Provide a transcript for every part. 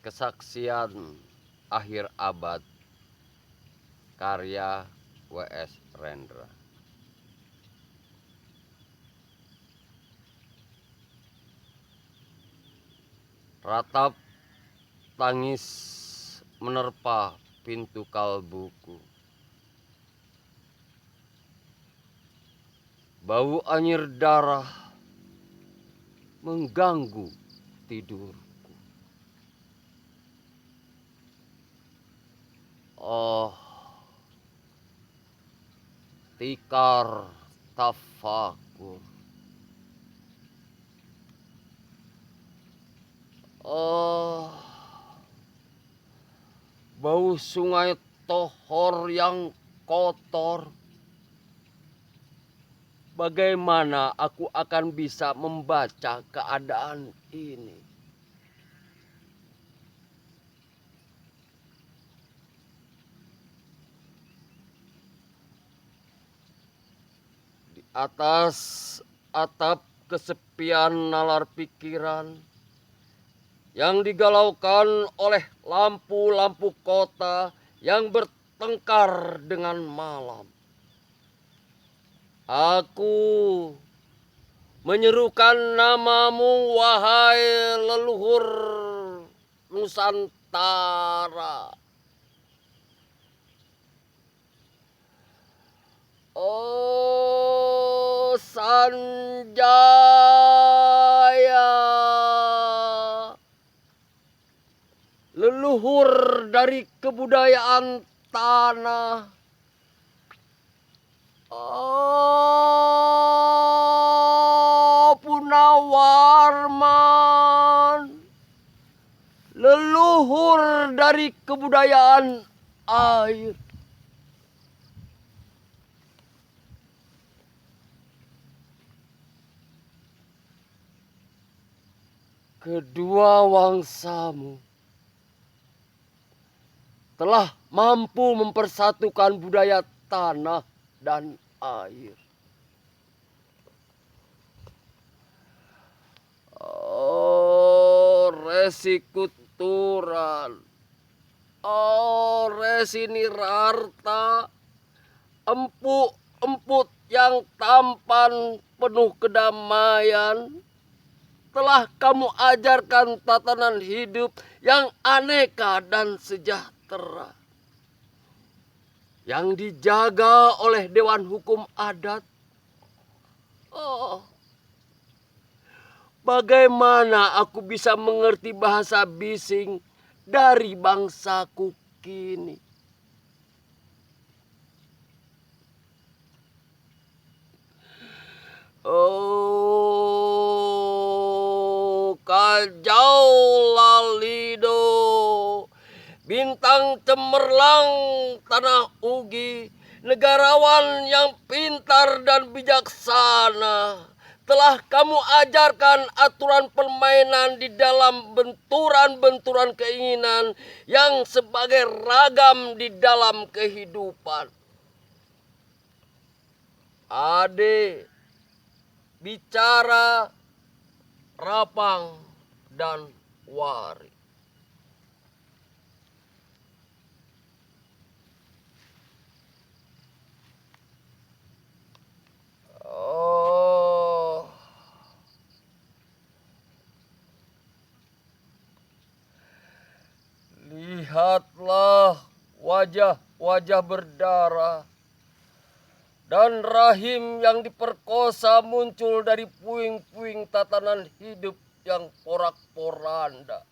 Kesaksian Akhir Abad karya W.S. Rendra. Ratap tangis menerpa pintu kalbuku. Bau anyir darah mengganggu tidurku. Oh, tikar tafakur. Oh, bau sungai Tohor yang kotor. Bagaimana aku akan bisa membaca keadaan ini? Di atas atap kesepian nalar pikiran yang digalaukan oleh lampu-lampu kota yang bertengkar dengan malam. Aku menyerukan namamu, wahai leluhur Nusantara. Oh Sanjaya, leluhur dari kebudayaan tanah. Oh Punawarman, leluhur dari kebudayaan air. Kedua wangsamu telah mampu mempersatukan budaya tanah dan air. Oh Resi Kuturan, oh Resi Nirarta, empuk-emput yang tampan penuh kedamaian, telah kamu ajarkan tatanan hidup yang aneka dan sejahtera, yang dijaga oleh Dewan Hukum Adat. Oh, bagaimana aku bisa mengerti bahasa bising dari bangsaku kini? Oh, Kajau Lalido, bintang cemerlang tanah Ugi, negarawan yang pintar dan bijaksana, telah kamu ajarkan aturan permainan di dalam benturan-benturan keinginan yang sebagai ragam di dalam kehidupan. Ade, bicara, rapang, dan wari. Oh, lihatlah wajah-wajah berdarah dan rahim yang diperkosa muncul dari puing-puing tatanan hidup yang porak-poranda.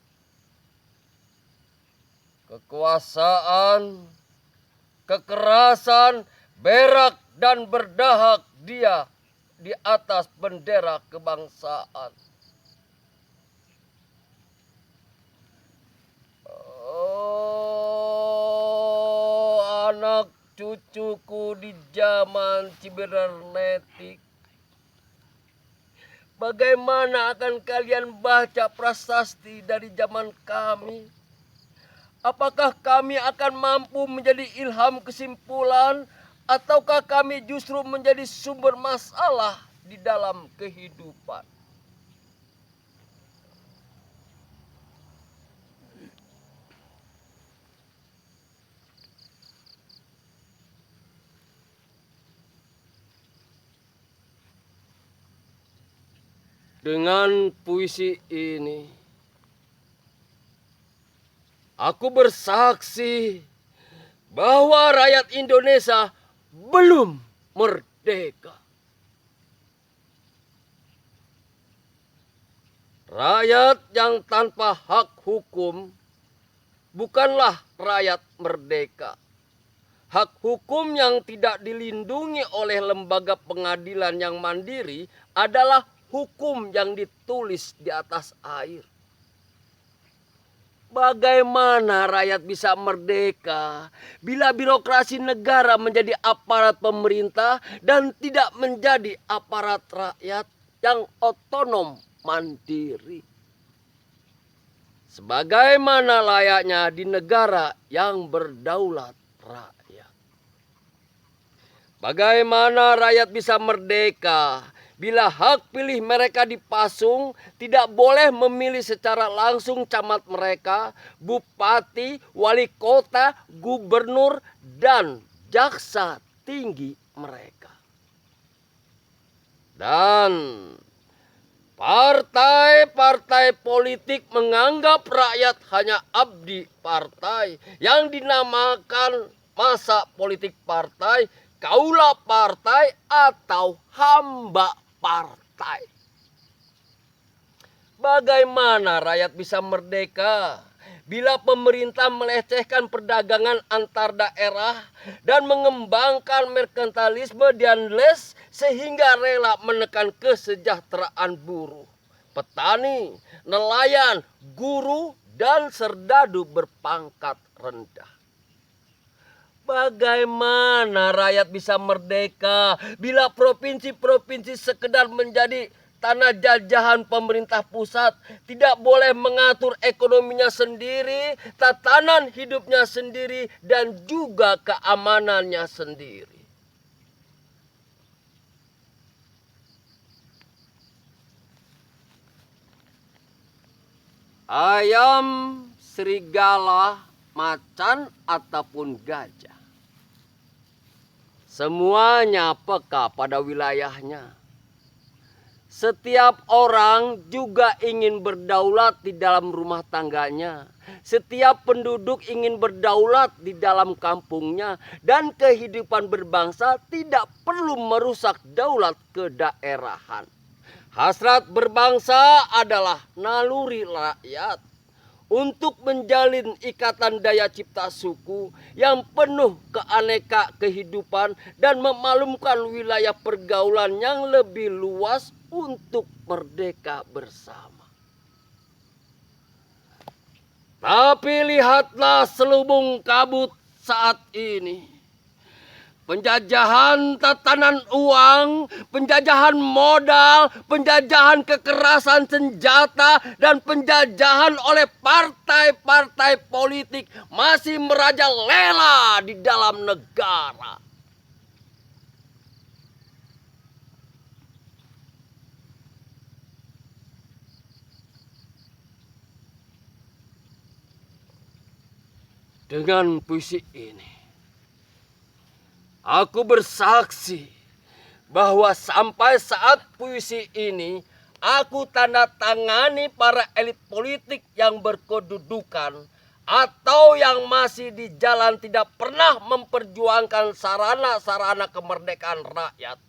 Kekuasaan, kekerasan, berak dan berdahak dia di atas bendera kebangsaan. Oh, anak cucuku di zaman sibernetik, bagaimana akan kalian baca prasasti dari zaman kami? Apakah kami akan mampu menjadi ilham kesimpulan, ataukah kami justru menjadi sumber masalah di dalam kehidupan? Dengan puisi ini, aku bersaksi bahwa rakyat Indonesia belum merdeka. Rakyat yang tanpa hak hukum bukanlah rakyat merdeka. Hak hukum yang tidak dilindungi oleh lembaga pengadilan yang mandiri adalah hukum yang ditulis di atas air. Bagaimana rakyat bisa merdeka bila birokrasi negara menjadi aparat pemerintah dan tidak menjadi aparat rakyat yang otonom mandiri? Sebagaimana layaknya di negara yang berdaulat rakyat. Bagaimana rakyat bisa merdeka bila hak pilih mereka dipasung, tidak boleh memilih secara langsung camat mereka, bupati, wali kota, gubernur, dan jaksa tinggi mereka. Dan partai-partai politik menganggap rakyat hanya abdi partai yang dinamakan masa politik partai, kaula partai, atau hamba partai. Bagaimana rakyat bisa merdeka bila pemerintah melecehkan perdagangan antar daerah dan mengembangkan merkantilisme dan les sehingga rela menekan kesejahteraan buruh, petani, nelayan, guru, dan serdadu berpangkat rendah? Bagaimana rakyat bisa merdeka bila provinsi-provinsi sekedar menjadi tanah jajahan pemerintah pusat, tidak boleh mengatur ekonominya sendiri, tatanan hidupnya sendiri, dan juga keamanannya sendiri? Ayam, serigala, macan, ataupun gajah, semuanya peka pada wilayahnya. Setiap orang juga ingin berdaulat di dalam rumah tangganya. Setiap penduduk ingin berdaulat di dalam kampungnya. Dan kehidupan berbangsa tidak perlu merusak daulat kedaerahan. Hasrat berbangsa adalah naluri rakyat untuk menjalin ikatan daya cipta suku yang penuh keaneka kehidupan dan memaklumkan wilayah pergaulan yang lebih luas untuk merdeka bersama. Tapi lihatlah selubung kabut saat ini. Penjajahan tatanan uang, penjajahan modal, penjajahan kekerasan senjata, dan penjajahan oleh partai-partai politik masih merajalela di dalam negara. Dengan puisi ini, aku bersaksi bahwa sampai saat puisi ini aku tanda tangani para elit politik yang berkedudukan atau yang masih di jalan tidak pernah memperjuangkan sarana-sarana kemerdekaan rakyat.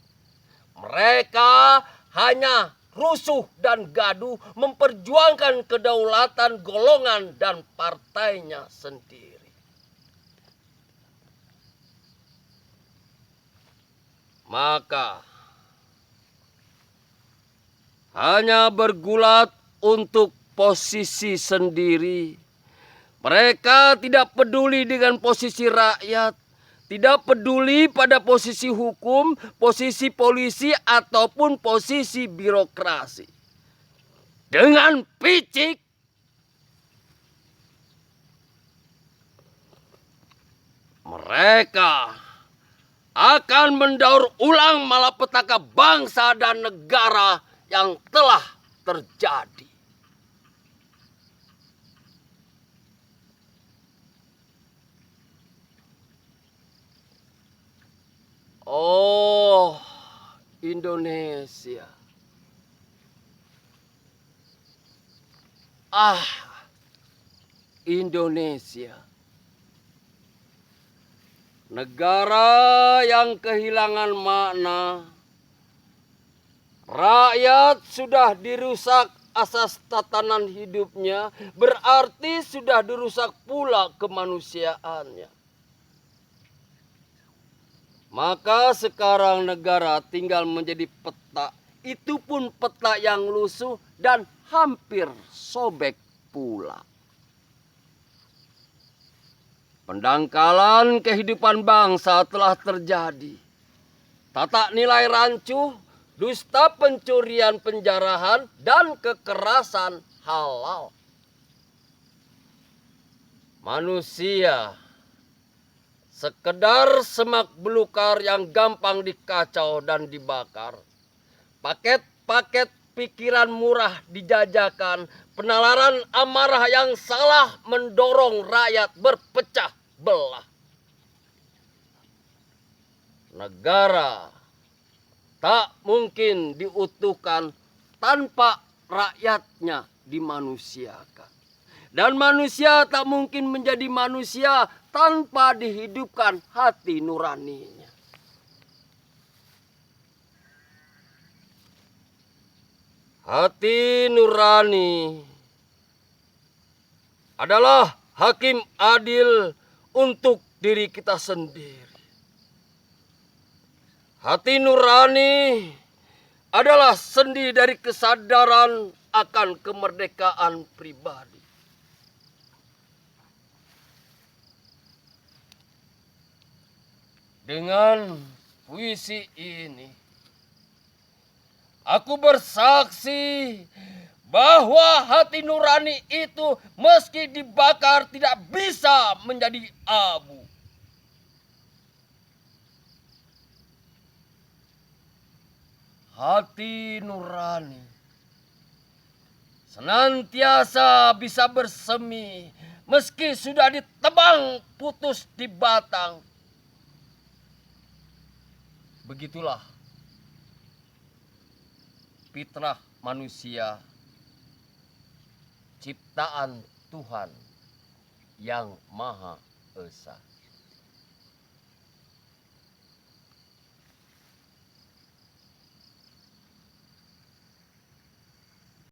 Mereka hanya rusuh dan gaduh memperjuangkan kedaulatan golongan dan partainya sendiri. Maka hanya bergulat untuk posisi sendiri. Mereka tidak peduli dengan posisi rakyat, tidak peduli pada posisi hukum, posisi polisi, ataupun posisi birokrasi. Dengan picik mereka akan mendaur ulang malapetaka bangsa dan negara yang telah terjadi. Oh, Indonesia. Ah, Indonesia. Negara yang kehilangan makna. Rakyat sudah dirusak asas tatanan hidupnya, berarti sudah dirusak pula kemanusiaannya. Maka sekarang negara tinggal menjadi peta. Itu pun peta yang lusuh dan hampir sobek pula. Pendangkalan kehidupan bangsa telah terjadi. Tata nilai rancuh, dusta pencurian penjarahan, dan kekerasan halal. Manusia sekedar semak belukar yang gampang dikacau dan dibakar. Paket-paket pikiran murah dijajakan, penalaran amarah yang salah mendorong rakyat berpecah belah. Negara tak mungkin diutuhkan tanpa rakyatnya dimanusiakan. Dan manusia tak mungkin menjadi manusia tanpa dihidupkan hati nuraninya. Hati nurani adalah hakim adil untuk diri kita sendiri. Hati nurani adalah sendi dari kesadaran akan kemerdekaan pribadi. Dengan puisi ini, aku bersaksi bahwa hati nurani itu meski dibakar tidak bisa menjadi abu. Hati nurani senantiasa bisa bersemi meski sudah ditebang putus di batang. Begitulah fitrah manusia, ciptaan Tuhan yang Maha Esa.